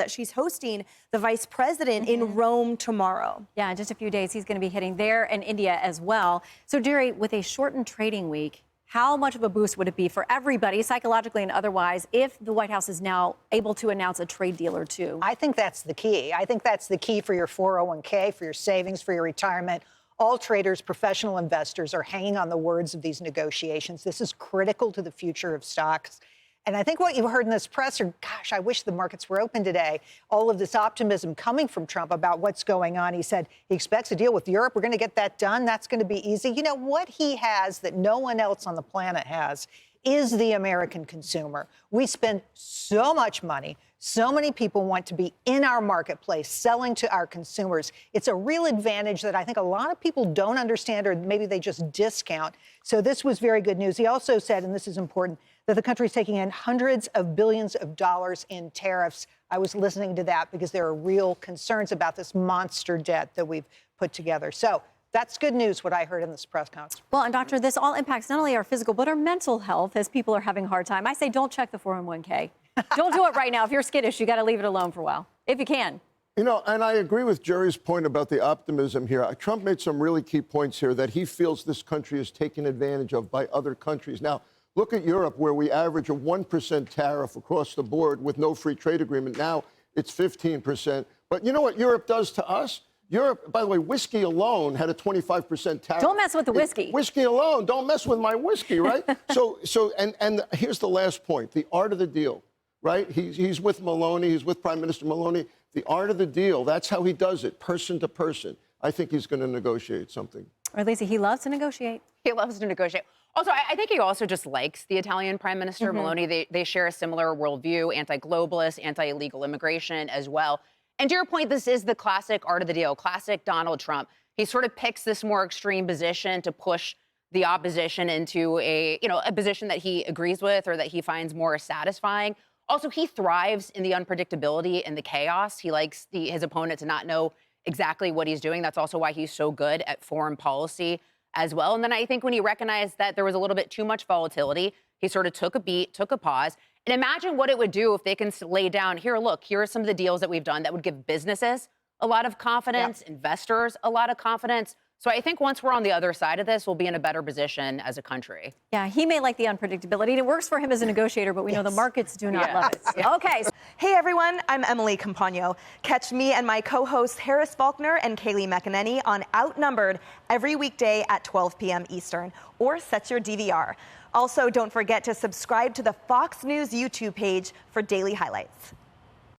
that she's hosting the vice president in Rome tomorrow. Yeah, in just a few days, he's going to be hitting there and India as well. So, Jerry, with a shortened trading week, how much of a boost would it be for everybody, psychologically and otherwise, if the White House is now able to announce a trade deal or two? I think that's the key. I think that's the key for your 401k, for your savings, for your retirement. All traders, professional investors are hanging on the words of these negotiations. This is critical to the future of stocks. And I think what you heard in this presser, gosh, I wish the markets were open today, all of this optimism coming from Trump about what's going on. He said he expects a deal with Europe. We're going to get that done. That's going to be easy. You know, what he has that no one else on the planet has is the American consumer. We spend so much money. So many people want to be in our marketplace, selling to our consumers. It's a real advantage that I think a lot of people don't understand, or maybe they just discount. So this was very good news. He also said, and this is important, that the country is taking in hundreds of billions of dollars in tariffs. I was listening to that because there are real concerns about this monster debt that we've put together. So that's good news, what I heard in this press conference. Well, and Doctor, this all impacts not only our physical, but our mental health as people are having a hard time. I say don't check the 401k. Don't do it right now. If you're skittish, you got to leave it alone for a while, if you can. You know, and I agree with Jerry's point about the optimism here. Trump made some really key points here that he feels this country is taken advantage of by other countries. Now, look at Europe, where we average a 1% tariff across the board with no free trade agreement. Now it's 15%. But you know what Europe does to us? Europe, by the way, whiskey alone had a 25% tariff. Don't mess with the whiskey. Whiskey alone, don't mess with my whiskey, right? And here's the last point, the art of the deal, right? He's with Meloni, he's with Prime Minister Meloni. The art of the deal, that's how he does it, person to person. I think he's going to negotiate something. Or Lisa, he loves to negotiate. He loves to negotiate. Also, I think he also just likes the Italian Prime Minister, Meloni. They share a similar worldview, anti-globalist, anti-illegal immigration as well. And to your point, this is the classic art of the deal, classic Donald Trump. He sort of picks this more extreme position to push the opposition into a position that he agrees with or that he finds more satisfying. Also, he thrives in the unpredictability and the chaos. He likes his opponent to not know exactly what he's doing. That's also why he's so good at foreign policy as well. And then I think when he recognized that there was a little bit too much volatility, he sort of took a beat, took a pause. And imagine what it would do if they can lay down, here are some of the deals that we've done that would give businesses a lot of confidence, investors a lot of confidence. So I think once we're on the other side of this, we'll be in a better position as a country. Yeah, he may like the unpredictability. It works for him as a negotiator, but we know the markets do not love it. Okay. Hey, everyone. I'm Emily Campagno. Catch me and my co-hosts Harris Faulkner and Kaylee McEnany on Outnumbered every weekday at 12 p.m. Eastern, or set your DVR. Also, don't forget to subscribe to the Fox News YouTube page for daily highlights.